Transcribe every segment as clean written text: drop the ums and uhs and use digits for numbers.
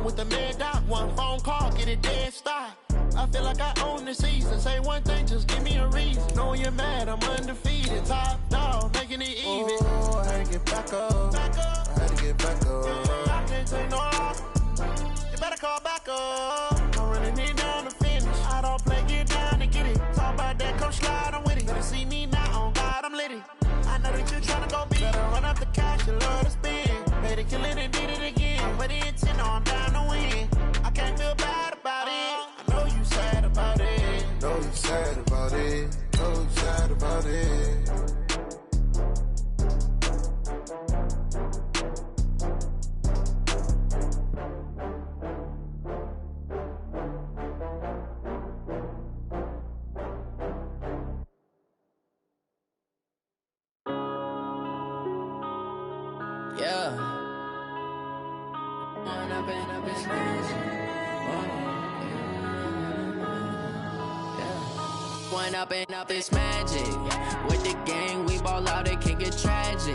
with the mad dot. One phone call, get it dead stop. I feel like I own the season. Say one thing, just give me a reason. Knowing you're mad, I'm undefeated. Top dog, making it even. Oh, I had to get back up. I had to get back up. I can't take no off. You better call back up. I'm running it down to finish. I don't play, get down to get it. Talk about that, come slide, I'm with it. Better see me now, on God, I'm lit it. I know that you're trying to go big. Better run up the cash, you love to spend. Made it, kill it, and did it again. But the intent, I'm down to win. I can't feel bad about it. I know you sad about it. Know you sad about it. Know you sad about it. Yeah. One up and up is magic. With the gang, we ball out, it can get tragic.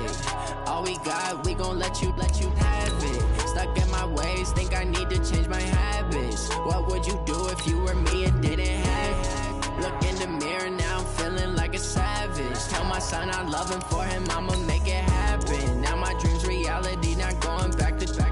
All we got, we gon' let you have it. Stuck in my ways, think I need to change my habits. What would you do if you were me and didn't have it? Look in the mirror, now I'm feeling like a savage. Tell my son I love him, for him I'ma make it happen. Now my dream's reality, not going back to.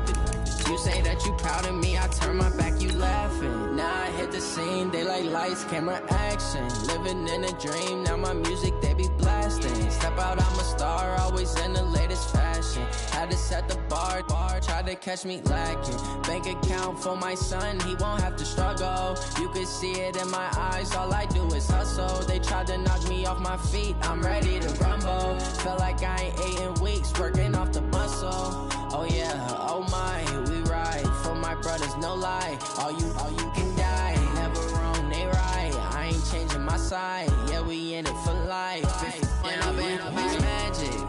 You say that you proud of me, I turn my back, you laughing. Now I hit the scene, they like lights, camera, action. Living in a dream, now my music, they be blasting. Step out, I'm a star, always in the latest fashion. Had to set the bar, try to catch me lacking. Bank account for my son, he won't have to struggle. You can see it in my eyes, all I do is hustle. They tried to knock me off my feet, I'm ready to rumble. Felt like I ain't ate in weeks, working off the muscle. Oh yeah, oh my, we ride for my brothers, no lie. All you can die, never wrong, they right. I ain't changing my side, yeah, we in it for life. When up and up is magic.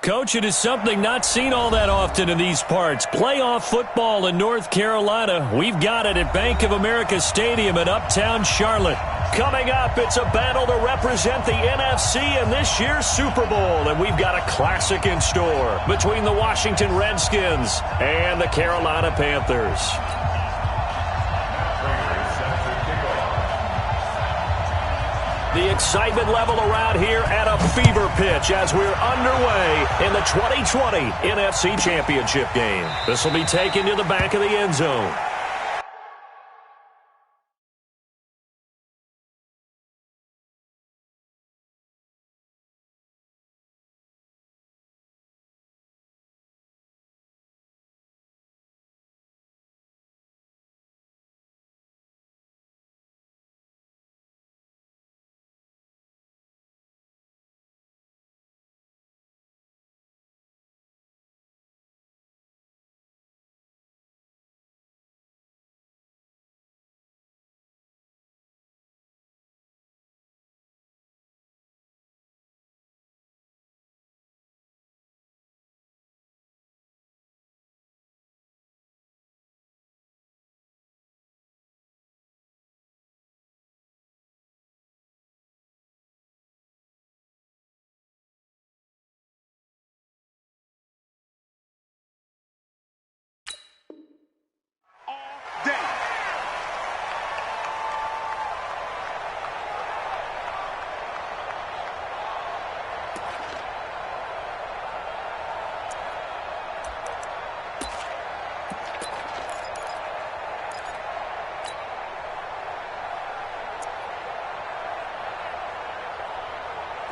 Coach, it is something not seen all that often in these parts. Playoff football in North Carolina. We've got it at Bank of America Stadium in Uptown Charlotte. Coming up, it's a battle to represent the NFC in this year's Super Bowl. And we've got a classic in store between the Washington Redskins and the Carolina Panthers. The excitement level around here at a fever pitch as we're underway in the 2020 NFC Championship game. This will be taken to the back of the end zone.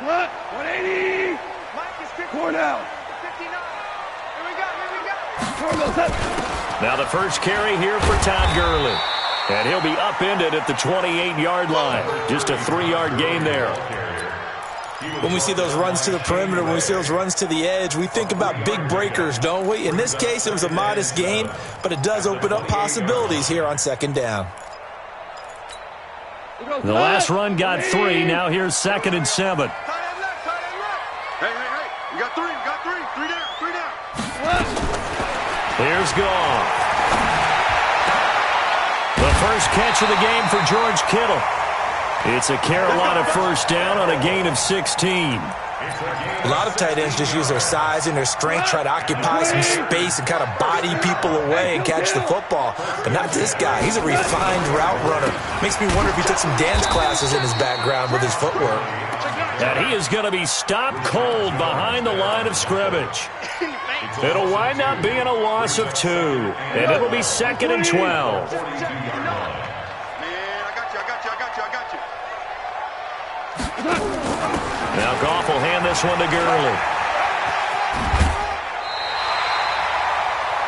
What? 180! Cornell! 59! Here we go! Now the first carry here for Todd Gurley. And he'll be upended at the 28-yard line. Just a 3-yard gain there. When we see those runs to the perimeter, when we see those runs to the edge, we think about big breakers, don't we? In this case, it was a modest gain, but it does open up possibilities here on second down. The last run got 3. Now here's 2nd and 7. Hey, you got 3, three down. Here's Goff. The first catch of the game for George Kittle. It's a Carolina first down on a gain of 16. A lot of tight ends just use their size and their strength, try to occupy some space and kind of body people away and catch the football. But not this guy. He's a refined route runner. Makes me wonder if he took some dance classes in his background with his footwork. And he is going to be stopped cold behind the line of scrimmage. It'll wind up being a loss of 2, and it'll be 2nd and 12. Now Goff will hand this one to Gurley.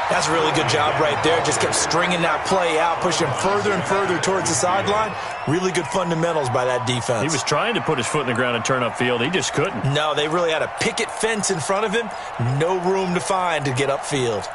That's a really good job right there. Just kept stringing that play out, pushing further and further towards the sideline. Really good fundamentals by that defense. He was trying to put his foot in the ground and turn upfield. He just couldn't. No, they really had a picket fence in front of him. No room to find to get upfield.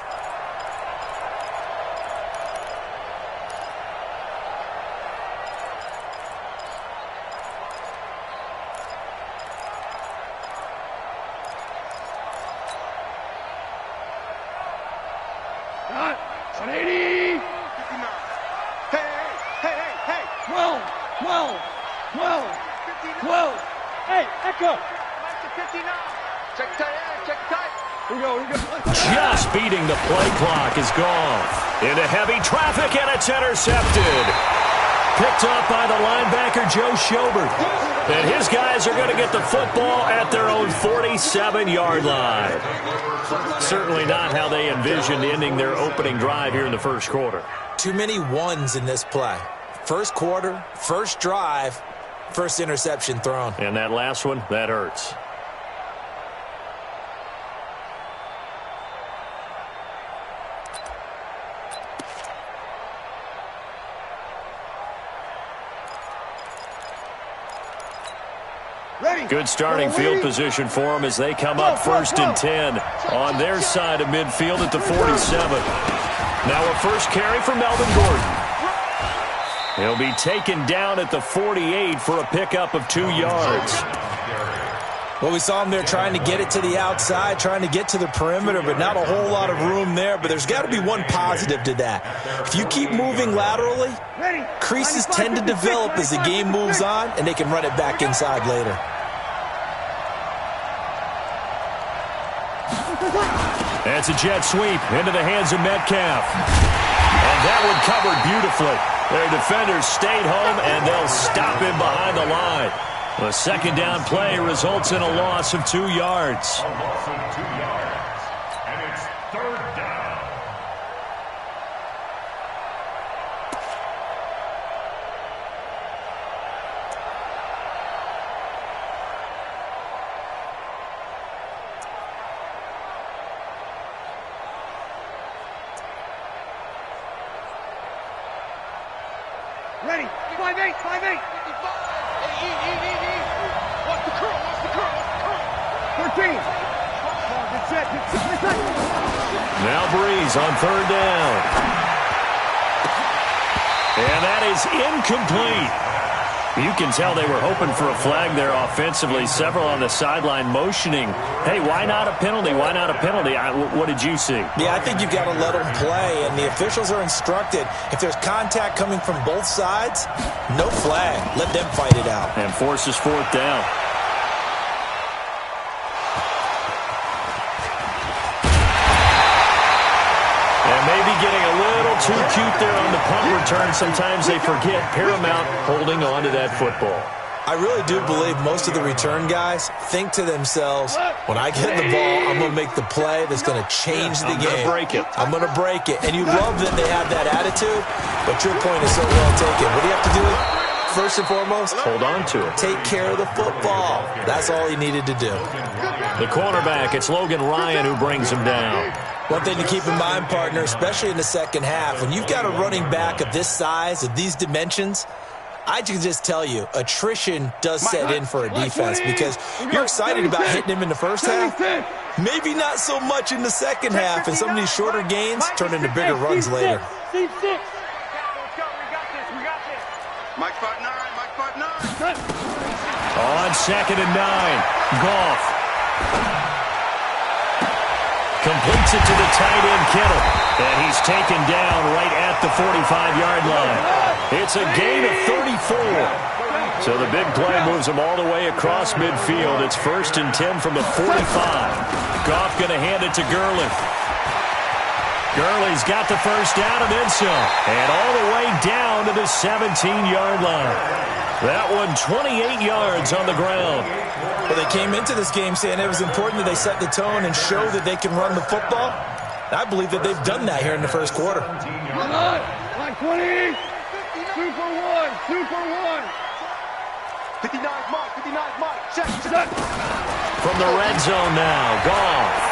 Just beating the play clock is Goff. Into heavy traffic, and it's intercepted. Picked up by the linebacker, Joe Schobert. And his guys are going to get the football at their own 47-yard line. Certainly not how they envisioned ending their opening drive here in the first quarter. Too many ones in this play. First quarter, first drive, first interception thrown. And that last one, that hurts. Good starting field position for them as they come up 1st and 10 on their side of midfield at the 47. Now a first carry for Melvin Gordon. He'll be taken down at the 48 for a pickup of 2 yards. Well, we saw him there trying to get it to the outside, trying to get to the perimeter, but not a whole lot of room there. But there's got to be one positive to that. If you keep moving laterally, creases tend to develop as the game moves on, and they can run it back inside later. That's a jet sweep into the hands of Metcalf. And that one covered beautifully. Their defenders stayed home, and they'll stop him behind the line. The second down play results in a loss of 2 yards. And it's 3rd down. Ready. 5-8, 5-8. Watch the curl, watch the curl, watch the curl. 13. Good set, good set. Now Breeze on 3rd down. And that is incomplete. You can tell they were hoping for a flag there offensively. Several on the sideline motioning, hey, why not a penalty? Why not a penalty? What did you see? Yeah, I think you've got to let them play, and the officials are instructed, if there's contact coming from both sides, no flag. Let them fight it out. And forces 4th down. And maybe getting a little too cute there on the punt return. Sometimes they forget Paramount holding on to that football. I really do believe most of the return guys think to themselves, when I get the ball, I'm going to make the play that's going to change the game. I'm going to break it. And you love that they have that attitude, but your point is so well taken. What do you have to do? First and foremost, hold on to it. Take care of the football. That's all he needed to do. The cornerback, it's Logan Ryan who brings him down. One thing to keep in mind, partner, especially in the second half, when you've got a running back of this size, of these dimensions, I can just tell you, attrition does set in for a defense because you're excited about hitting him in the first half. Maybe not so much in the second half, and some of these shorter gains turn into bigger runs later. Mike 5-9, Mike 5-9. On 2nd and 9, Goff completes it to the tight end, Kittle. And he's taken down right at the 45-yard line. It's a gain of 34. So the big play moves them all the way across midfield. It's 1st and 10 from the 45. Goff going to hand it to Gurley. Gurley's got the first down and then some. And all the way down to the 17-yard line. That one 28 yards on the ground. Well, they came into this game saying it was important that they set the tone and show that they can run the football. I believe that they've done that here in the first quarter. Line 20. 2 for 1. 2 for 1. 59 mark. 59 mark. Check. From the red zone now, Goff.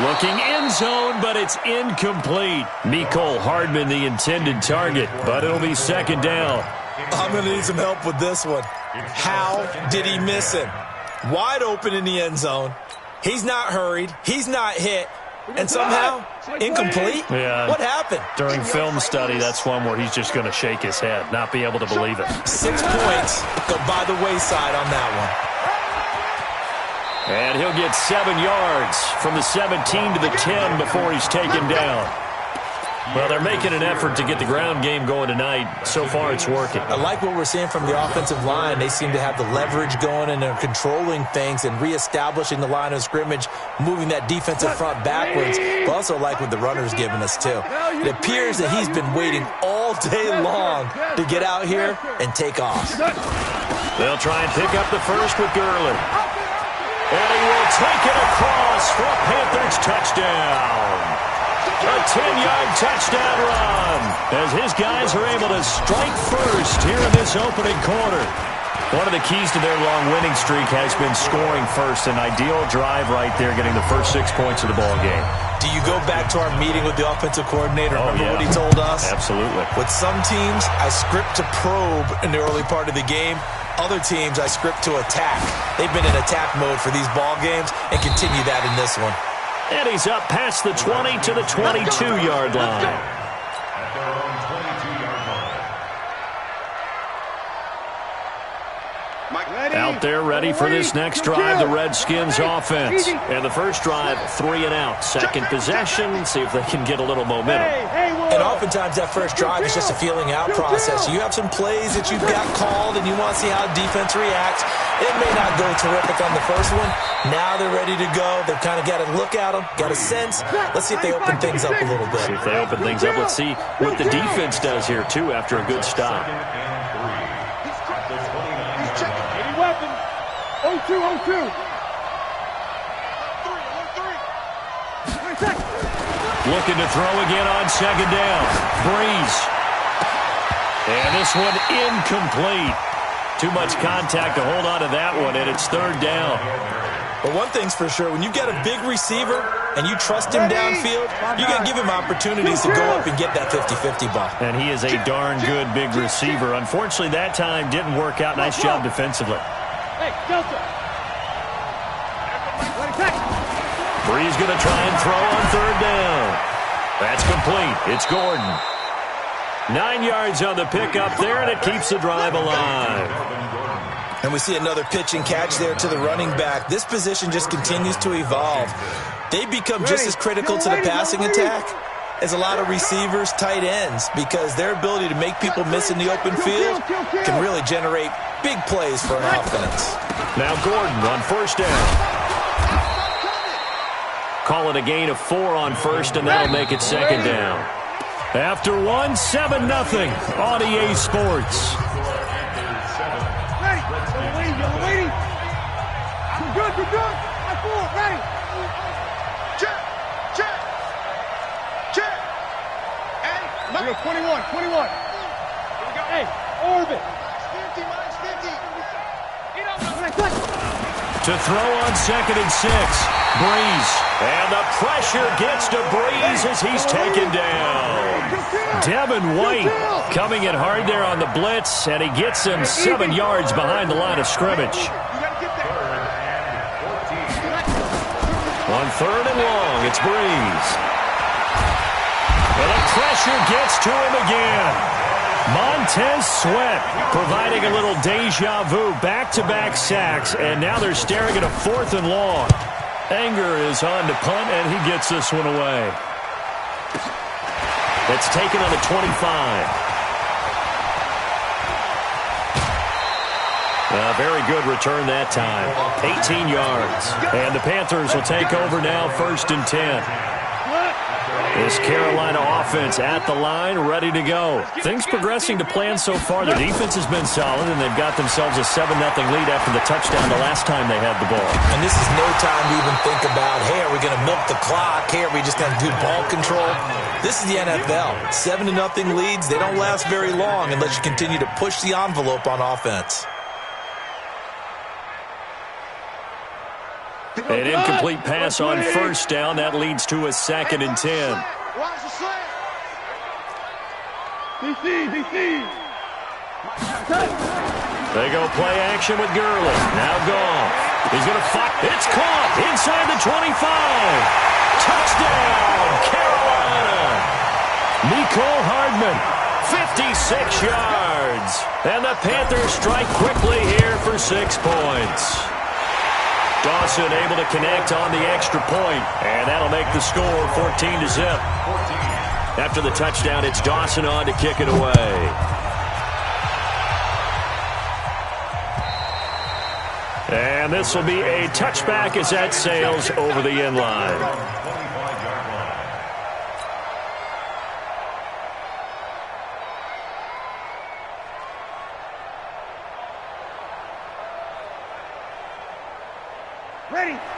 Looking end zone, but it's incomplete. Mecole Hardman, the intended target, but it'll be 2nd down. I'm going to need some help with this one. How did he miss him? Wide open in the end zone. He's not hurried. He's not hit. And somehow, incomplete? Yeah. What happened? During film study, that's one where he's just going to shake his head, not be able to believe it. 6 points go by the wayside on that one. And he'll get 7 yards from the 17 to the 10 before he's taken down. Well, they're making an effort to get the ground game going tonight. So far, it's working. I like what we're seeing from the offensive line. They seem to have the leverage going, and they're controlling things and reestablishing the line of scrimmage, moving that defensive front backwards. But also like what the runner's giving us, too. It appears that he's been waiting all day long to get out here and take off. They'll try and pick up the first with Gurley. And he will take it across for a Panthers touchdown. A 10-yard touchdown run as his guys are able to strike first here in this opening quarter. One of the keys to their long winning streak has been scoring first. An ideal drive right there, getting the first 6 points of the ball game. Do you go back to our meeting with the offensive coordinator? Remember what he told us? Absolutely. With some teams, I script to probe in the early part of the game. Other teams, I script to attack. They've been in attack mode for these ball games and continue that in this one. And he's up past the 20 to the 22-yard line. Out there ready for this next drive, the Redskins offense. And the first drive, 3 and out. Second possession, see if they can get a little momentum. And oftentimes that first drive is just a feeling out process. You have some plays that you've got called and you want to see how defense reacts. It may not go terrific on the first one. Now they're ready to go. They've kind of got to look at them, got a sense. Let's see if they open things up a little bit. See if they open things up. Let's see what the defense does here, too, after a good stop. 0-2. Looking to throw again on 2nd down. Breeze. And this one incomplete. Too much contact to hold on to that one, and it's 3rd down. But one thing's for sure, when you've got a big receiver and you trust him downfield, you got to give him opportunities to go up and get that 50-50 ball. And he is a darn good big receiver. Unfortunately, that time didn't work out. Nice job defensively. Hey, Delta. Breeze going to try and throw on 3rd down. That's complete. It's Gordon. 9 yards on the pickup there, and it keeps the drive alive. And we see another pitch and catch there to the running back. This position just continues to evolve. They become just as critical to the passing attack as a lot of receivers, tight ends, because their ability to make people miss in the open field can really generate big plays for an offense. Now Gordon on 1st down. Call it a gain of 4 on 1st, and that'll make it 2nd down. After 1, 7-0 on EA Sports. Ready. Good. That's 4. Ready. Check. And 21. Here we go. Hey, orbit. 50. To throw on 2nd and 6. Breeze. And the pressure gets to Breeze as he's taken down. Devin White coming in hard there on the blitz, and he gets him 7 yards behind the line of scrimmage. On 3rd and long, it's Breeze. And the pressure gets to him again. Montez Sweat providing a little deja vu, back-to-back sacks, and now they're staring at a 4th and long. Anger is on to punt, and he gets this one away. It's taken on the 25. Very good return that time. 18 yards. And the Panthers will take over now, 1st and 10. This Carolina offense at the line, ready to go. Things progressing to plan so far. Their defense has been solid, and they've got themselves a 7-0 lead after the touchdown the last time they had the ball. And this is no time to even think about, hey, are we going to milk the clock? Hey, are we just going to do ball control? This is the NFL. 7-0 leads, they don't last very long unless you continue to push the envelope on offense. An incomplete pass on 1st down. That leads to a 2nd and 10. They go play action with Gurley. Now Goff. He's going to fight. It's caught inside the 25. Touchdown, Carolina. Nicole Hardman, 56 yards. And the Panthers strike quickly here for 6 points. Dawson able to connect on the extra point, and that'll make the score 14-0. After the touchdown, it's Dawson on to kick it away. And this will be a touchback as that sails over the end line.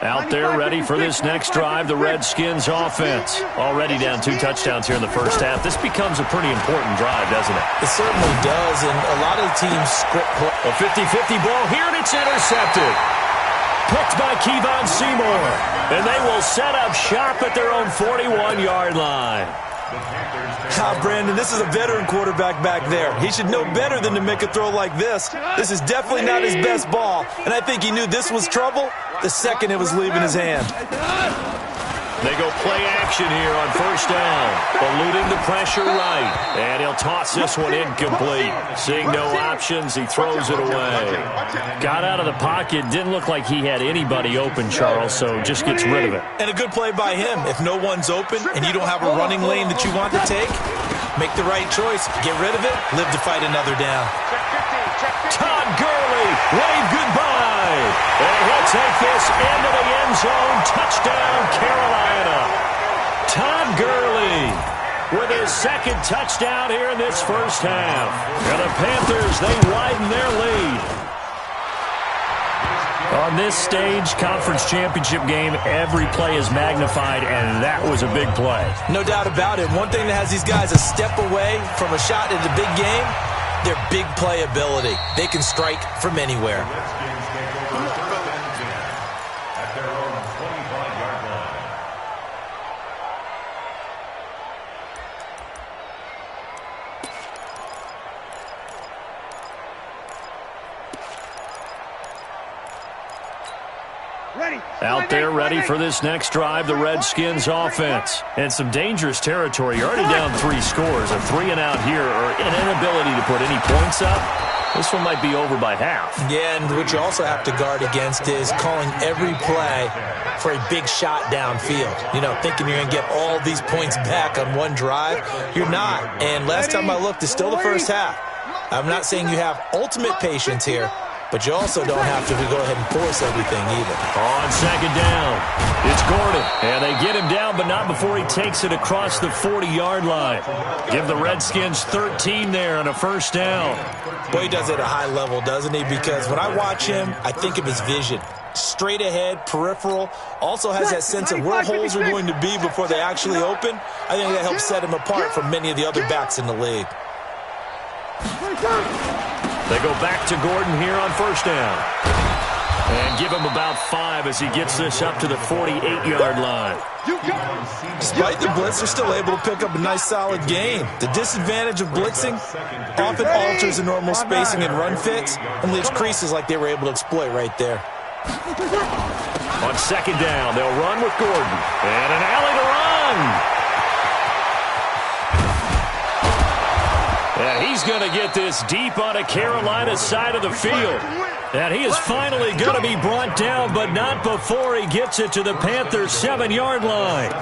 Out there ready for this next drive, the Redskins offense. Already down 2 touchdowns here in the first half. This becomes a pretty important drive, doesn't it? It certainly does, and a lot of the teams script play. A 50-50 ball here, and it's intercepted. Picked by Kevon Seymour. And they will set up shop at their own 41-yard line. Brandon, this is a veteran quarterback back there. He should know better than to make a throw like this. This is definitely not his best ball, and I think he knew this was trouble the second it was leaving his hand. They go play action here on 1st down. Eluding the pressure right. And he'll toss this one incomplete. Seeing no options, he throws it away. Got out of the pocket. Didn't look like he had anybody open, Charles, so just gets rid of it. And a good play by him. If no one's open and you don't have a running lane that you want to take, make the right choice. Get rid of it. Live to fight another down. Todd Gurley, wave goodbye. And he'll take this into the end zone. Touchdown, Carolina. Todd Gurley with his 2nd touchdown here in this first half. And the Panthers, they widen their lead. On this stage, conference championship game, every play is magnified, and that was a big play. No doubt about it. One thing that has these guys a step away from a shot at the big game, their big play ability. They can strike from anywhere. Out there ready for this next drive, the Redskins offense. And some dangerous territory. You're already down 3 scores. A 3-and-out here, or an inability to put any points up. This one might be over by half. Yeah, and what you also have to guard against is calling every play for a big shot downfield. You know, thinking you're going to get all these points back on one drive. You're not. And last time I looked, it's still the first half. I'm not saying you have ultimate patience here, but you also don't have to go ahead and force everything either. On 2nd down, it's Gordon. And they get him down, but not before he takes it across the 40-yard line. Give the Redskins 13 there on a 1st down. Boy, he does it at a high level, doesn't he? Because when I watch him, I think of his vision. Straight ahead, peripheral. Also has that sense of where holes are going to be before they actually open. I think that helps set him apart from many of the other backs in the league. They go back to Gordon here on 1st down. And give him about 5 as he gets this up to the 48-yard line. Despite the blitz, they're still able to pick up a nice, solid gain. The disadvantage of blitzing often alters the normal spacing and run fits and leaves creases like they were able to exploit right there. On 2nd down, they'll run with Gordon. And an alley to run. And he's going to get this deep on a Carolina side of the field. And he is finally going to be brought down, but not before he gets it to the Panthers' 7-yard line.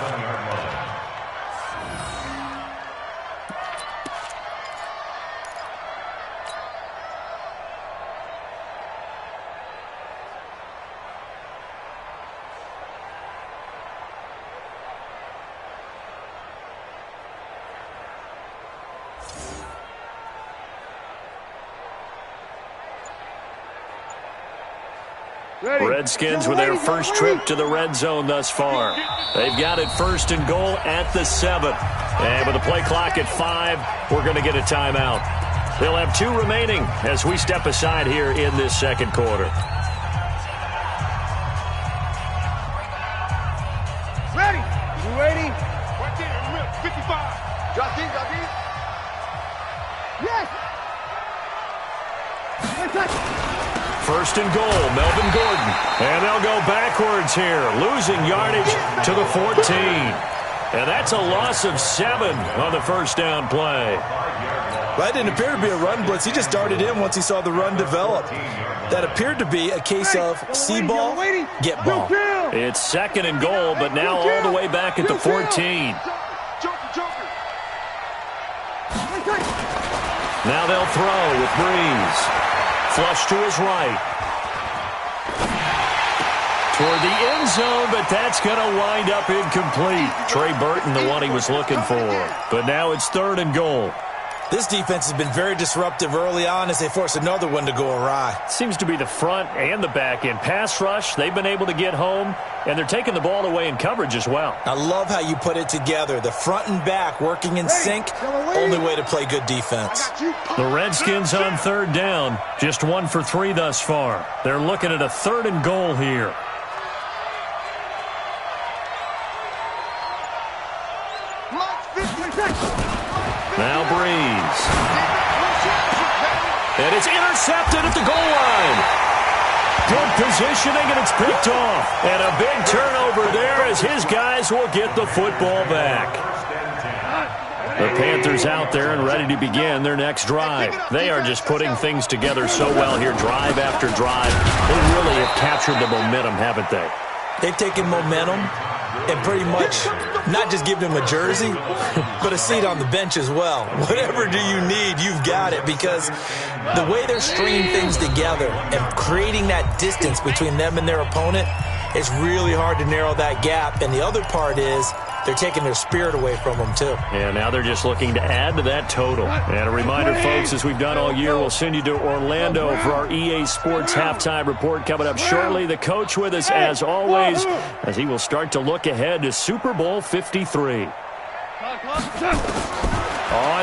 Redskins with their first trip to the red zone thus far. They've got it 1st and goal at the 7. And with the play clock at 5, we're going to get a timeout. They'll have 2 remaining as we step aside here in this second quarter. Ready? You ready? Right there, in the middle, 55. Drop deep, drop deep. Yes! 1st and goal, Melvin Gordon. And they'll go backwards here, losing yardage to the 14. And that's a loss of 7 on the first down play. That didn't appear to be a run blitz. He just darted in once he saw the run develop. That appeared to be a case of see ball, get ball. It's 2nd and goal, but now all the way back at the 14. Now they'll throw with Breeze. Flush to his right. Toward the end zone, but that's going to wind up incomplete. Trey Burton, the one he was looking for. But now it's 3rd and goal. This defense has been very disruptive early on as they force another one to go awry. Seems to be the front and the back end. Pass rush, they've been able to get home, and they're taking the ball away in coverage as well. I love how you put it together. The front and back working in sync, only way to play good defense. The Redskins on 3rd down, just 1 for 3 thus far. They're looking at a 3rd and goal here. Now Breeze. And it's intercepted at the goal line. Good positioning, and it's picked off. And a big turnover there as his guys will get the football back. The Panthers out there and ready to begin their next drive. They are just putting things together so well here, drive after drive. They really have captured the momentum, haven't they? They've taken momentum and pretty much not just given him a jersey, but a seat on the bench as well. Whatever do you need, you've got it, because the way they're stringing things together and creating that distance between them and their opponent, it's really hard to narrow that gap. And the other part is they're taking their spirit away from them, too. Yeah, now they're just looking to add to that total. And a reminder, folks, as we've done all year, we'll send you to Orlando for our EA Sports halftime report coming up shortly. The coach with us, as always, as he will start to look ahead to Super Bowl 53. On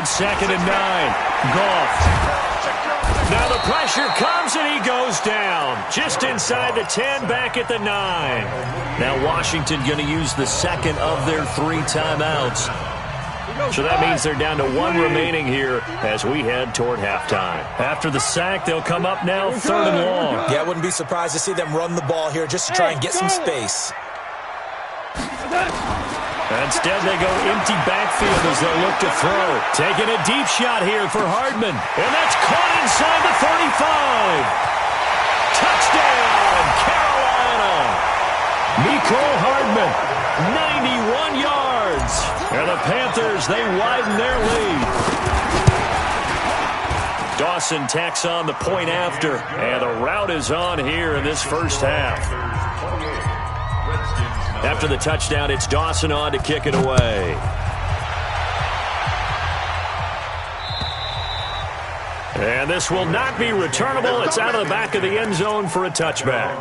2nd and 9, Goff. Now the pressure comes and he goes down. Just inside the 10, back at the 9. Now Washington going to use the 2nd of their 3 timeouts. So that means they're down to 1 remaining here as we head toward halftime. After the sack, they'll come up now 3rd and long. Yeah, I wouldn't be surprised to see them run the ball here just to try and get some space. Instead, they go empty backfield as they look to throw. Taking a deep shot here for Hardman. And that's caught inside the 35. Touchdown, Carolina. Mecole Hardman, 91 yards. And the Panthers, they widen their lead. Dawson tacks on the point after. And the route is on here in this first half. After the touchdown, it's Dawson on to kick it away. And this will not be returnable. It's out of the back of the end zone for a touchback.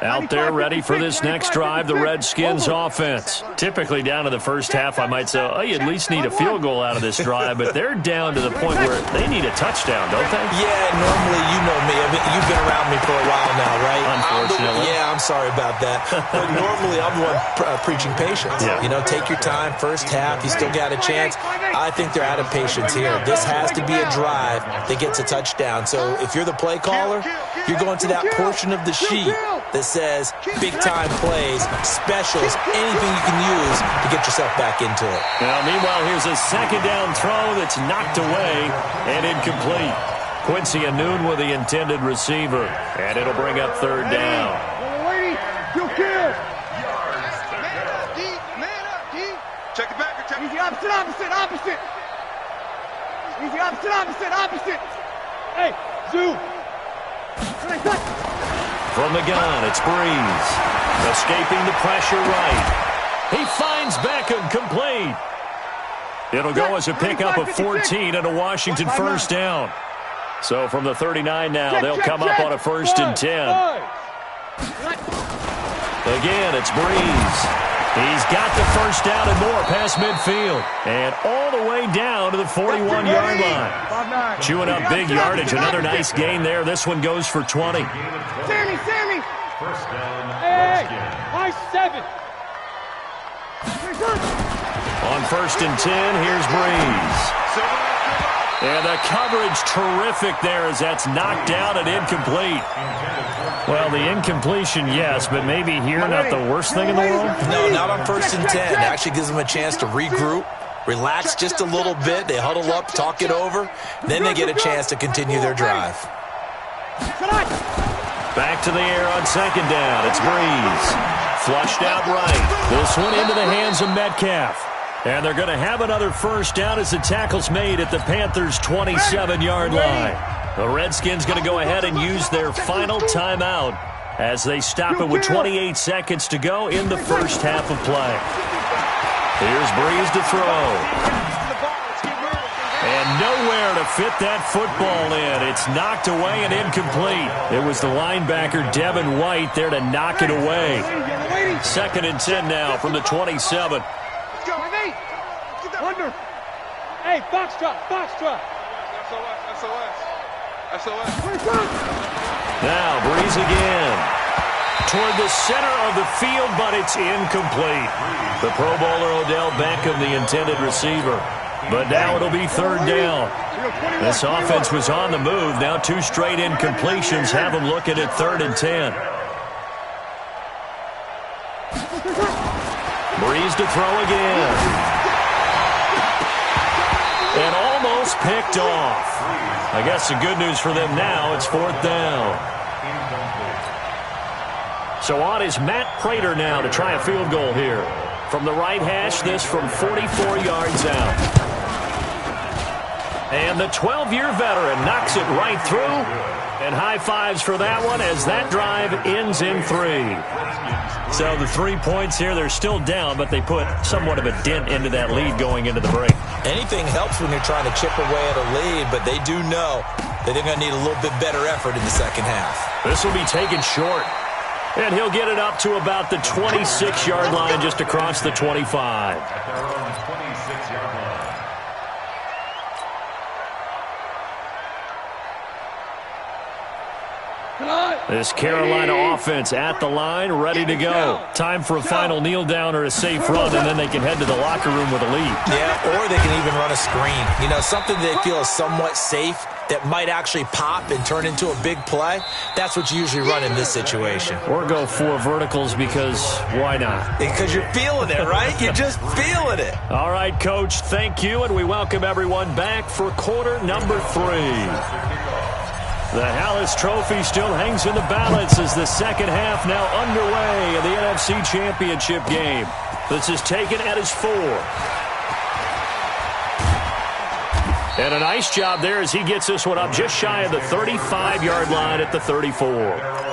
Out there ready for this next drive, the Redskins offense. Typically down to the first half, I might say, oh, you at least need a field goal out of this drive, but they're down to the point where they need a touchdown, don't they? Yeah, normally, you know me. I mean, you've been around me for a while now, right? Unfortunately. I'm sorry about that. But normally, I'm the one preaching patience. Yeah. You know, take your time, first half, you still got a chance. I think they're out of patience here. This has to be a drive that gets a touchdown. So if you're the play caller, you're going to that portion of the sheet that says big-time plays, specials, anything you can use to get yourself back into it. Now, meanwhile, here's a 2nd down throw that's knocked away and incomplete. Quincy Anoon with the intended receiver, and it'll bring up 3rd down. Check it back. Easy, opposite. Easy, opposite. Hey, zoom. From the gun, it's Breeze. Escaping the pressure right. He finds Beckham complete. It'll go as a pickup of 14 and a Washington first down. So from the 39 now, they'll come up on a 1st and 10. Again, it's Breeze. He's got the first down and more past midfield. And all the way down to the 41-yard line. Chewing up big yardage. Another nice gain there. This one goes for 20. Sammy! First down. Hey, high 7. On 1st and 10, here's Breeze. And the coverage terrific there as that's knocked down and incomplete. Well, the incompletion, yes, but maybe here not the worst thing in the world? No, not on 1st and 10. It actually gives them a chance to regroup, relax just a little bit. They huddle up, talk it over. Then they get a chance to continue their drive. Back to the air on 2nd down. It's Breeze. Flushed out right. This one into the hands of Metcalf. And they're going to have another first down as the tackle's made at the Panthers' 27-yard line. The Redskins going to go ahead and use their final timeout as they stop it with 28 seconds to go in the first half of play. Here's Breeze to throw. And nowhere to fit that football in. It's knocked away and incomplete. It was the linebacker, Devin White, there to knock it away. 2nd and 10 now from the 27. Under. Hey, box drop. SOS. Now Breeze again. Toward the center of the field, but it's incomplete. The Pro Bowler Odell Beckham, the intended receiver. But now it'll be 3rd down. This offense was on the move. Now 2 straight incompletions have them looking at 3rd and 10. Breeze to throw again. And almost picked off. I guess the good news for them now, it's 4th down. So on is Matt Prater now to try a field goal here. From the right hash, this from 44 yards out. And the 12-year veteran knocks it right through. And high fives for that one as that drive ends in 3. So the 3 points here, they're still down, but they put somewhat of a dent into that lead going into the break. Anything helps when you're trying to chip away at a lead, but they do know that they're going to need a little bit better effort in the second half. This will be taken short. And he'll get it up to about the 26-yard line just across the 25. This Carolina offense at the line, ready to go. Time for a final kneel down or a safe run, and then they can head to the locker room with a lead. Yeah, or they can even run a screen. You know, something they feel is somewhat safe that might actually pop and turn into a big play. That's what you usually run in this situation. Or go 4 verticals because why not? Because you're feeling it, right? You're just feeling it. All right, Coach, thank you, and we welcome everyone back for quarter number 3. The Hallis Trophy still hangs in the balance as the second half now underway in the NFC Championship game. This is taken at his 4. And a nice job there as he gets this one up just shy of the 35-yard line at the 34.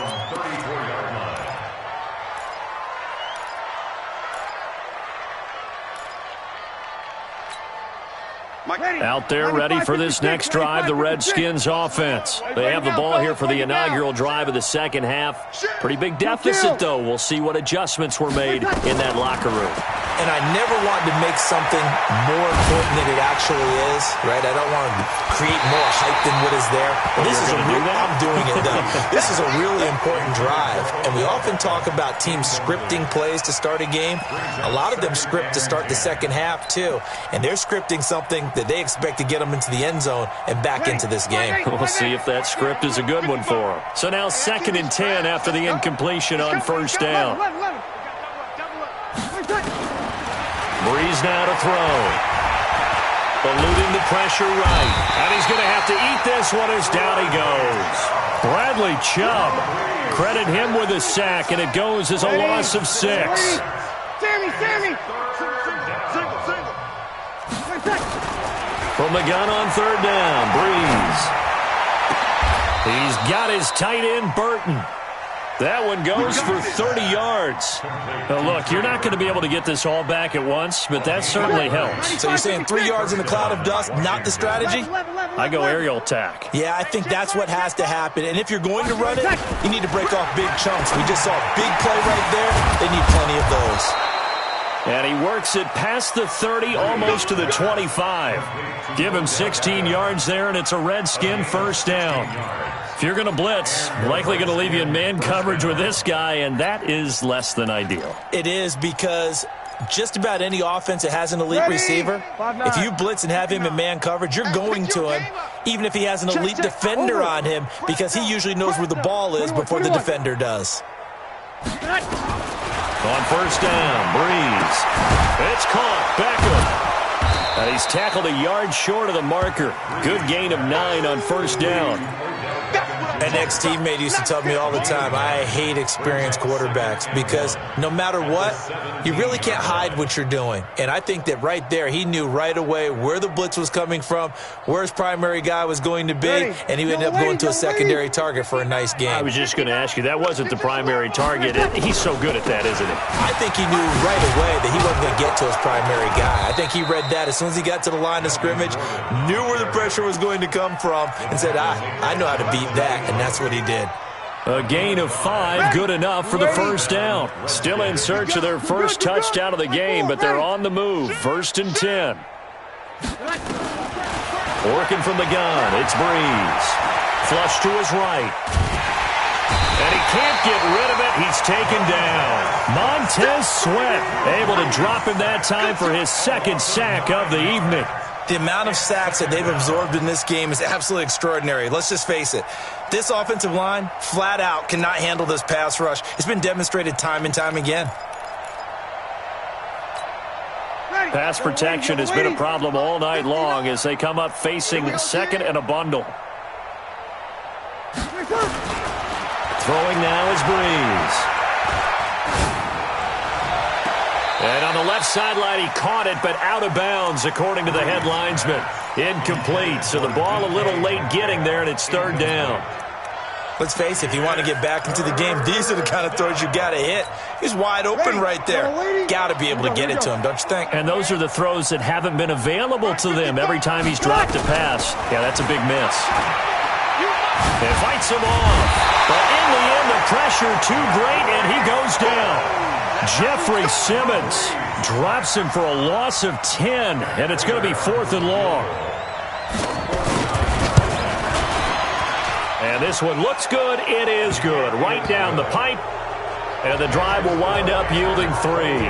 Out there ready for this next drive, the Redskins offense. They have the ball here for the inaugural drive of the second half. Pretty big deficit, though. We'll see what adjustments were made in that locker room. And I never wanted to make something more important than it actually is, right? I don't want to create more hype than what is there. This is I'm doing it, though. This is a really important drive. And we often talk about teams scripting plays to start a game. A lot of them script to start the second half, too. And they're scripting something that they expect to get them into the end zone and back into this game. We'll see if that script is a good one for them. So now 2nd and 10 after the incompletion on first down. Breeze now to throw. Eluding the pressure right. And he's going to have to eat this one as down he goes. Bradley Chubb. Credit him with a sack, and it goes as a loss of 6. Sammy! From the gun on 3rd down, Breeze. He's got his tight end, Burton. That one goes for 30 yards. Now look, you're not going to be able to get this all back at once, but that certainly helps. So you're saying 3 yards in a cloud of dust, not the strategy? I go aerial attack. Yeah, I think that's what has to happen. And if you're going to run it, you need to break off big chunks. We just saw a big play right there. They need plenty of those. And he works it past the 30, almost to the 25. Give him 16 yards there, and it's a Redskin first down. If you're going to blitz, likely going to leave you in man coverage with this guy, and that is less than ideal. It is, because just about any offense that has an elite receiver, if you blitz and have him in man coverage, you're going to him, even if he has an elite defender on him, because he usually knows where the ball is before the defender does. On first down, Breeze. It's caught. Beckham. And he's tackled a yard short of the marker. Good gain of 9 on first down. An ex-teammate used to tell me all the time, I hate experienced quarterbacks because no matter what, you really can't hide what you're doing. And I think that right there, he knew right away where the blitz was coming from, where his primary guy was going to be, and he ended up going to a secondary target for a nice game. I was just going to ask you, that wasn't the primary target. He's so good at that, isn't he? I think he knew right away that he wasn't going to get to his primary guy. I think he read that as soon as he got to the line of scrimmage, knew where the pressure was going to come from, and said, I know how to beat that. And that's what he did. A gain of 5, good enough for the first down. Still in search of their first touchdown of the game, but they're on the move. 1st and 10. Working from the gun, it's Breeze. Flush to his right. And he can't get rid of it. He's taken down. Montez Sweat able to drop him that time for his 2nd sack of the evening. The amount of sacks that they've absorbed in this game is absolutely extraordinary. Let's just face it. This offensive line, flat out, cannot handle this pass rush. It's been demonstrated time and time again. Pass protection has been a problem all night long as they come up facing 2nd and a bundle. Throwing now is Breeze. And on the left sideline, he caught it, but out of bounds, according to the headlinesman. Incomplete, so the ball a little late getting there, and it's 3rd down. Let's face it, if you want to get back into the game, these are the kind of throws you got to hit. He's wide open right there. Got to be able to get it to him, don't you think? And those are the throws that haven't been available to them every time he's dropped a pass. Yeah, that's a big miss. It fights him off, but in the end, the pressure too great, and he goes down. Jeffrey Simmons drops him for a loss of 10, and it's going to be 4th and long. And this one looks good. It is good. Right down the pipe, and the drive will wind up yielding 3.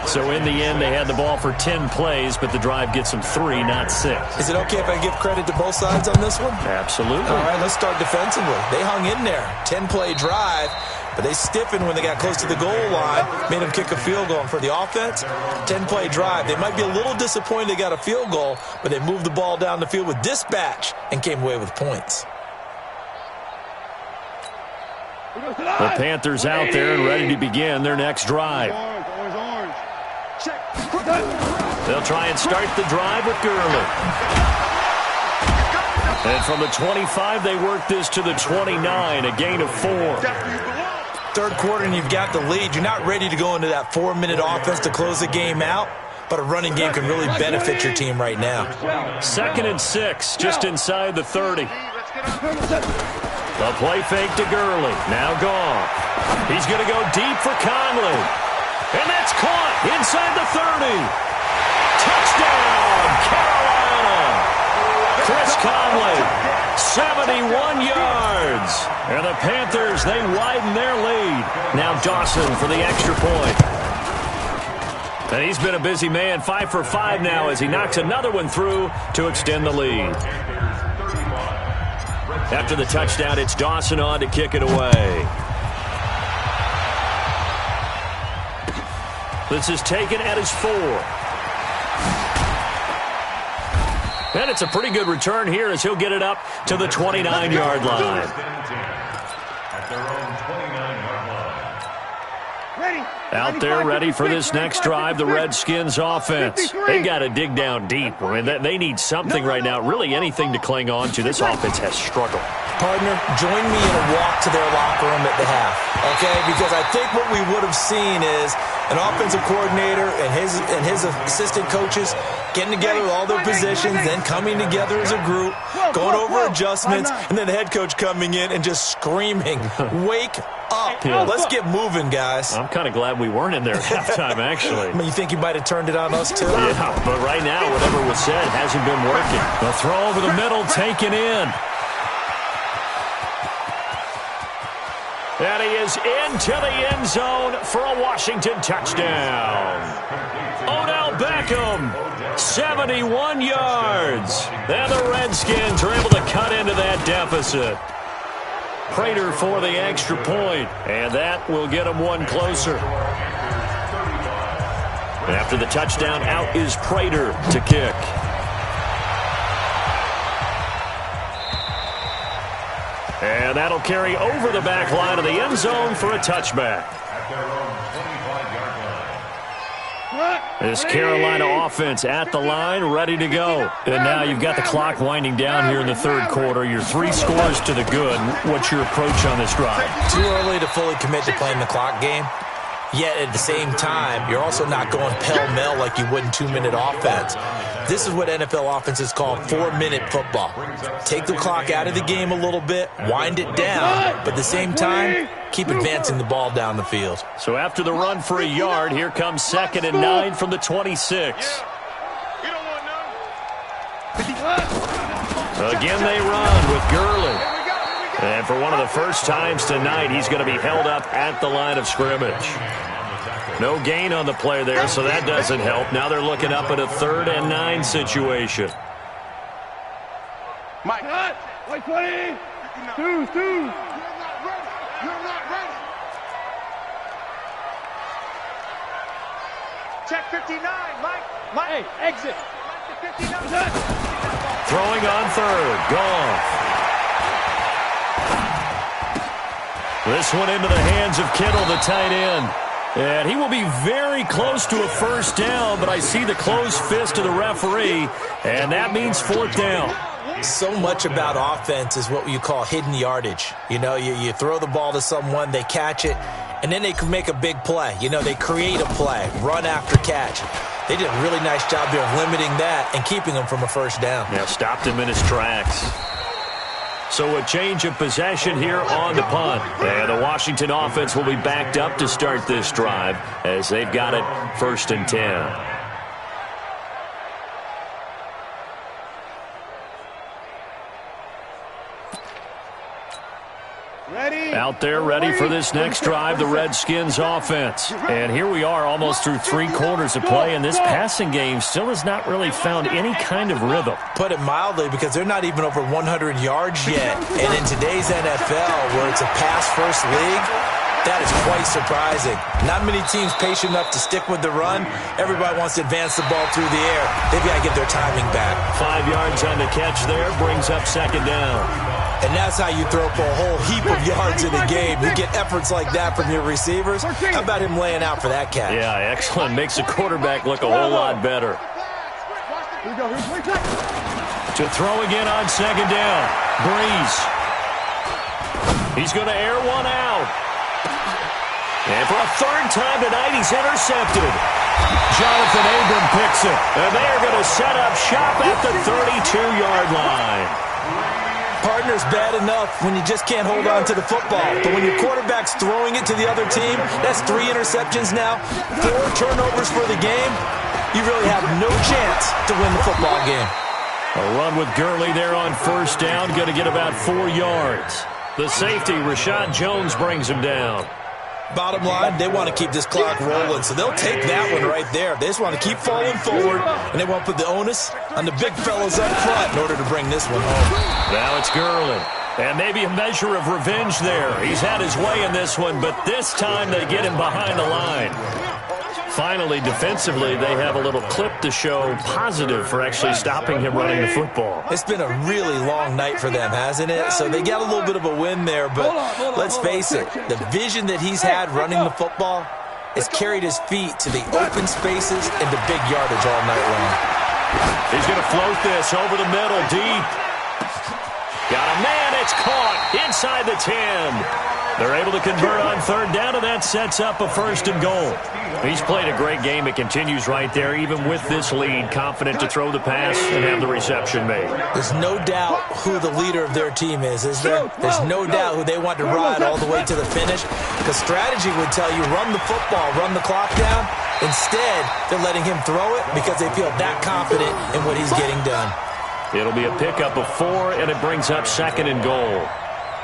So in the end, they had the ball for 10 plays, but the drive gets them 3, not 6. Is it okay if I give credit to both sides on this one? Absolutely. All right, let's start defensively. They hung in there. 10-play drive. But they stiffened when they got close to the goal line, made them kick a field goal. And for the offense, 10-play drive. They might be a little disappointed they got a field goal, but they moved the ball down the field with dispatch and came away with points. The Panthers out there and ready to begin their next drive. They'll try and start the drive with Gurley. And from the 25, they work this to the 29, a gain of 4. 3rd quarter and you've got the lead. You're not ready to go into that 4-minute offense to close the game out, but a running game can really benefit your team right now. 2nd and 6, just inside the 30. The play fake to Gurley. Now gone. He's going to go deep for Conley. And that's caught inside the 30. Touchdown, Carolina. Chris Conley, 71 yards. And the Panthers, they widen their lead. Now Dawson for the extra point. And he's been a busy man, 5 for 5 now as he knocks another one through to extend the lead. After the touchdown, it's Dawson on to kick it away. This is taken at his 4. And it's a pretty good return here as he'll get it up to the 29-yard line. Out there ready for this next drive, the Redskins offense. They got to dig down deep. I mean, they need something right now, really anything to cling on to. This offense has struggled. Partner, join me in a walk to their locker room at the half, okay? Because I think what we would have seen is an offensive coordinator and his assistant coages getting together with all their positions, then coming together as a group, going over adjustments, and then the head coach coming in and just screaming, wake up. Yeah. Let's get moving, guys. I'm kind of glad we weren't in there at halftime, actually. I mean, you think you might have turned it on us, too? Yeah, but right now, whatever was said hasn't been working. The throw over the middle, taken in. And he is into the end zone for a Washington touchdown. Odell Beckham, 71 yards. And the Redskins are able to cut into that deficit. Prater for the extra point, and that will get him one closer. After the touchdown, out is Prater to kick. And that'll carry over the back line of the end zone for a touchback. This Carolina offense at the line, ready to go. And now you've got the clock winding down here in the third quarter. You're 3 scores to the good. What's your approach on this drive? Too early to fully commit to playing the clock game. Yet at the same time, you're also not going pell-mell like you would in 2-minute offense. This is what NFL offenses call 4-minute football. Take the clock out of the game a little bit, wind it down, but at the same time, keep advancing the ball down the field. So after the run for a yard, here comes 2nd and 9 from the 26. Again, they run with Gurley. And for one of the first times tonight, he's going to be held up at the line of scrimmage. No gain on the play there, so that doesn't help. Now they're looking up at a 3rd and 9 situation. Mike, 20, 2. You're not ready. Check 59, Mike. Hey, exit. 59. Throwing on 3rd, Goff. This one into the hands of Kittle, the tight end. And he will be very close to a first down, but I see the closed fist of the referee, and that means 4th down. So much about offense is what you call hidden yardage. You know, you throw the ball to someone, they catch it, and then they can make a big play. You know, they create a play, run after catch. They did a really nice job there of limiting that and keeping him from a first down. Yeah, stopped him in his tracks. So a change of possession here on the punt. And the Washington offense will be backed up to start this drive as they've got it 1st and 10. Out there ready for this next drive, the Redskins offense. And here we are almost through 3 quarters of play, and this passing game still has not really found any kind of rhythm. Put it mildly, because they're not even over 100 yards yet. And in today's NFL, where it's a pass-first league, that is quite surprising. Not many teams patient enough to stick with the run. Everybody wants to advance the ball through the air. They've got to get their timing back. 5 yards on the catch there, brings up 2nd down. And that's how you throw for a whole heap of yards in a game. You get efforts like that from your receivers. How about him laying out for that catch? Yeah, excellent. Makes the quarterback look a whole lot better. To throw again on 2nd down. Breeze. He's going to air one out. And for a 3rd time tonight, he's intercepted. Jonathan Abram picks it. And they are going to set up shop at the 32-yard line. Partner's bad enough when you just can't hold on to the football. But when your quarterback's throwing it to the other team, that's 3 interceptions now, 4 turnovers for the game. You really have no chance to win the football game. A run with Gurley there on 1st down, going to get about 4 yards. The safety, Rashad Jones, brings him down. Bottom line, they want to keep this clock rolling, so they'll take that one right there. They just want to keep falling forward, and they want to put the onus on the big fellas up front in order to bring this one home. Now it's Gurley. And maybe a measure of revenge there. He's had his way in this one, but this time they get him behind the line. Finally, defensively, they have a little clip to show positive for actually stopping him running the football. It's been a really long night for them, hasn't it? So they got a little bit of a win there, but let's face it, the vision that he's had running the football, has carried his feet to the open spaces and to big yardage all night long. He's going to float this over the middle, deep. Got a man, it's caught inside the 10. They're able to convert on third down, and that sets up a 1st and goal. He's played a great game. It continues right there, even with this lead, confident to throw the pass and have the reception made. There's no doubt who the leader of their team is there? There's no doubt who they want to ride all the way to the finish. The strategy would tell you run the football, run the clock down. Instead, they're letting him throw it because they feel that confident in what he's getting done. It'll be a pickup of 4, and it brings up 2nd and goal.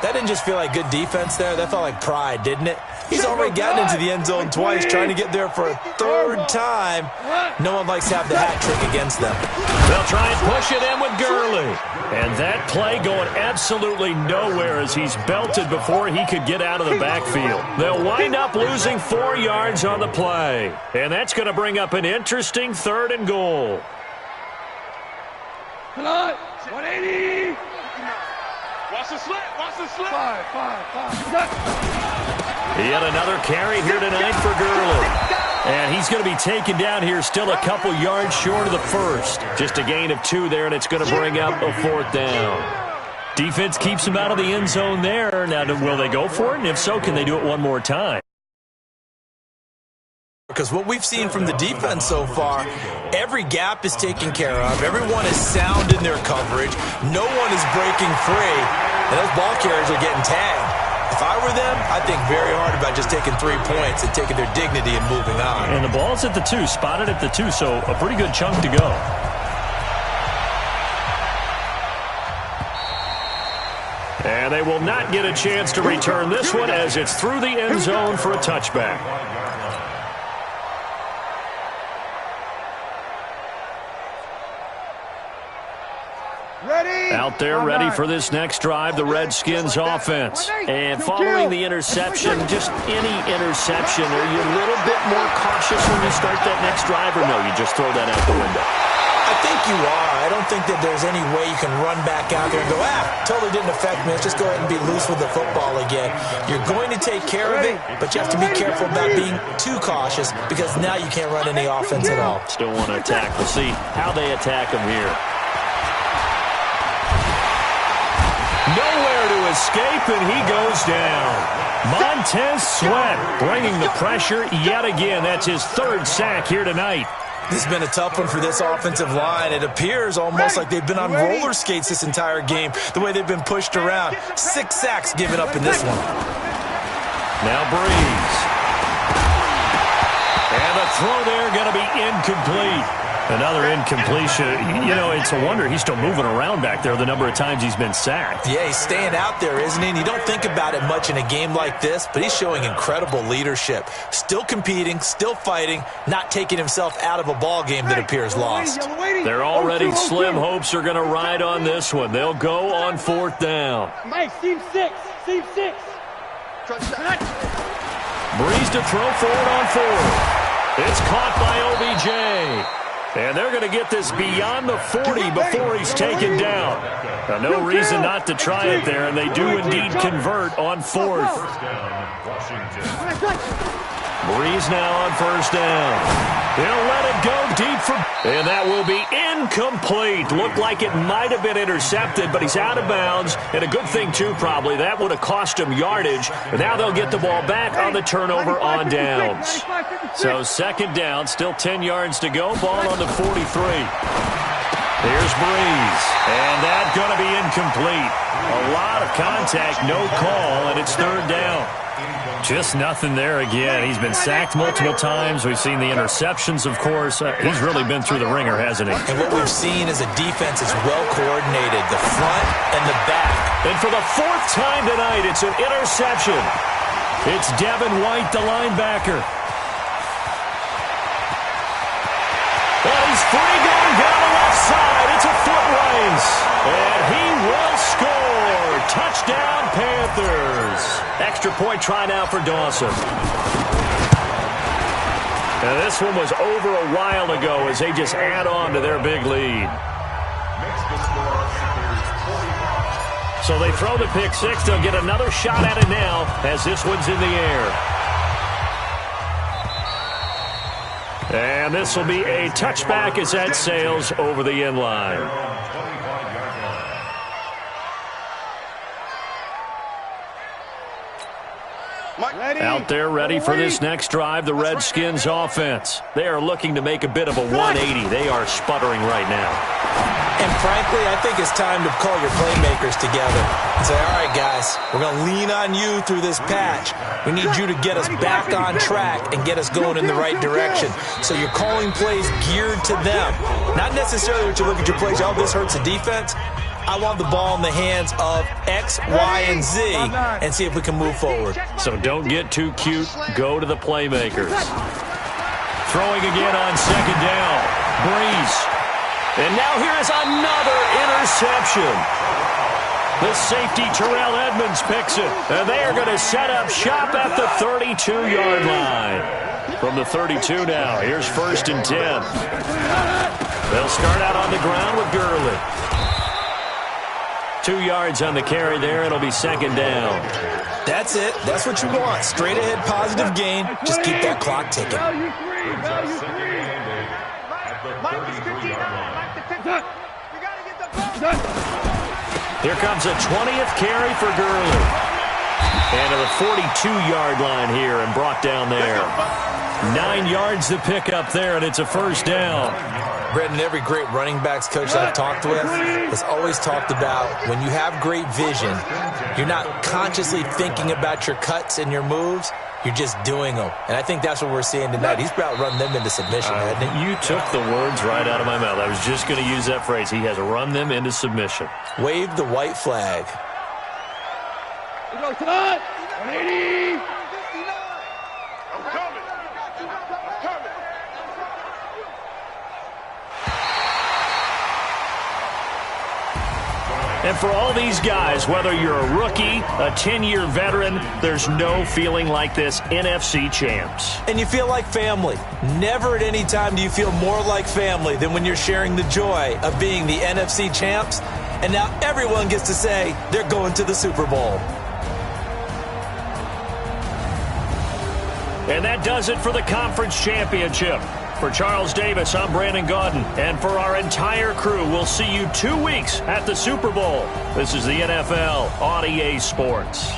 That didn't just feel like good defense there. That felt like pride, didn't it? He's already gotten into the end zone twice, trying to get there for a 3rd time. No one likes to have the hat trick against them. They'll try and push it in with Gurley. And that play going absolutely nowhere as he's belted before he could get out of the backfield. They'll wind up losing 4 yards on the play. And that's going to bring up an interesting 3rd and goal. Come on, 180. Watch the slip, watch the slip. 5. He had another carry here tonight for Gurley. And he's going to be taken down here still a couple yards short of the 1st. Just a gain of 2 there, and it's going to bring up a 4th down. Defense keeps him out of the end zone there. Now, will they go for it? And if so, can they do it one more time? Because what we've seen from the defense so far, every gap is taken care of. Everyone is sound in their coverage. No one is breaking free. And those ball carriers are getting tagged. If I were them, I'd think very hard about just taking 3 points and taking their dignity and moving on. And the ball's at the 2, spotted at the 2, so a pretty good chunk to go. And they will not get a chance to return this one as it's through the end zone for a touchback. Out there ready for this next drive, the Redskins offense. And following the interception, just any interception, are you a little bit more cautious when you start that next drive, or no, you just throw that out the window? I think you are. I don't think that there's any way you can run back out there and go, totally didn't affect me. Let's just go ahead and be loose with the football again. You're going to take care of it, but you have to be careful about being too cautious because now you can't run any offense at all. Still want to attack. We'll see how they attack him here. Nowhere to escape, and he goes down. Montez Sweat bringing the pressure yet again. That's his 3rd sack here tonight. This has been a tough one for this offensive line. It appears almost like they've been on roller skates this entire game, the way they've been pushed around. 6 sacks given up in this one. Now Breeze. And the throw there going to be incomplete. Another incompletion. You know, it's a wonder he's still moving around back there the number of times he's been sacked. Yeah, he's staying out there, isn't he? And you don't think about it much in a game like this, but he's showing incredible leadership. Still competing, still fighting, not taking himself out of a ball game that appears lost. They're already slim hopes are going to ride on this one. They'll go on 4th down. Mike, seam 6. Breeze to throw forward on 4th. It's caught by OBJ. And they're going to get this beyond the 40 before he's taken down. Now, no reason not to try it there, and they do indeed convert on 4th. Breeze now on 1st down. He'll let it go deep for... And that will be incomplete. Looked like it might have been intercepted, but he's out of bounds. And a good thing, too, probably. That would have cost him yardage. And now they'll get the ball back on the turnover on downs. So 2nd down, still 10 yards to go. Ball on the 43. Here's Breeze. And that's going to be incomplete. A lot of contact, no call, and it's 3rd down. Just nothing there again. He's been sacked multiple times. We've seen the interceptions, of course. He's really been through the ringer, hasn't he? And what we've seen is a defense that's well coordinated, the front and the back. And for the 4th time tonight, it's an interception. It's Devin White, the linebacker. Well, he's free going down the left side. It's a foot race. And he will score. Touchdown, Panthers. Extra point try now for Dawson. Now, this one was over a while ago as they just add on to their big lead. So they throw the pick 6. They'll get another shot at it now as this one's in the air. And this will be a touchback as that sails over the end line. Out there ready for this next drive, the Redskins offense. They are looking to make a bit of a 180. They are sputtering right now. And frankly, I think it's time to call your playmakers together and say, all right, guys, we're going to lean on you through this patch. We need you to get us back on track and get us going in the right direction. So you're calling plays geared to them. Not necessarily what you look at your plays, oh, this hurts the defense. I want the ball in the hands of X, Y, and Z and see if we can move forward. So don't get too cute. Go to the playmakers. Throwing again on second down. Breeze. And now here is another interception. The safety, Terrell Edmonds, picks it. And they are going to set up shop at the 32-yard line. From the 32 now, here's 1st and 10. They'll start out on the ground with Gurley. 2 yards on the carry there. It'll be 2nd down. That's it. That's what you want. Straight ahead, positive gain. Just keep that clock ticking. Here comes a 20th carry for Gurley. And to the 42-yard line here and brought down there. 9 yards to pick up there, and it's a 1st down. Brendan, every great running backs coach I've talked with has always talked about when you have great vision, you're not consciously thinking about your cuts and your moves, you're just doing them. And I think that's what we're seeing tonight. He's about run them into submission, hasn't he? You took the words right out of my mouth. I was just going to use that phrase. He has run them into submission. Wave the white flag. We go tonight. 180. I'm coming. And for all these guys, whether you're a rookie, a 10-year veteran, there's no feeling like this NFC champs. And you feel like family. Never at any time do you feel more like family than when you're sharing the joy of being the NFC champs. And now everyone gets to say they're going to the Super Bowl. And that does it for the conference championship. For Charles Davis, I'm Brandon Gaudin. And for our entire crew, we'll see you 2 weeks at the Super Bowl. This is the NFL on EA Sports.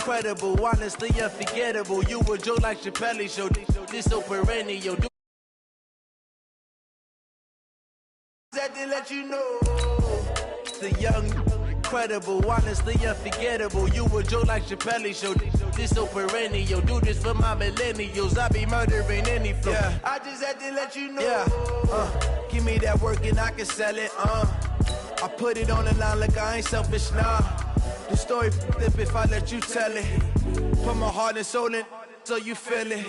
Incredible, honestly unforgettable. You were Joe like Chappelle show. This so perennial. That to let you know. The young, incredible, honestly unforgettable. You were Joe like Chappelle show. This so perennial. Do this for my millennials. I be murdering any flow. Yeah. I just had to let you know. Yeah. Give me that work and I can sell it. I put it on the line like I ain't selfish, nah. The story flip if I let you tell it. Put my heart and soul in so you feel it.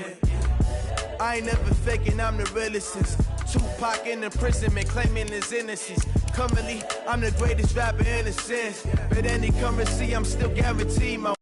I ain't never faking, I'm the realest since Tupac in imprisonment, claiming his innocence. Currently, I'm the greatest rapper in a sense. But any currency, I'm still guaranteed my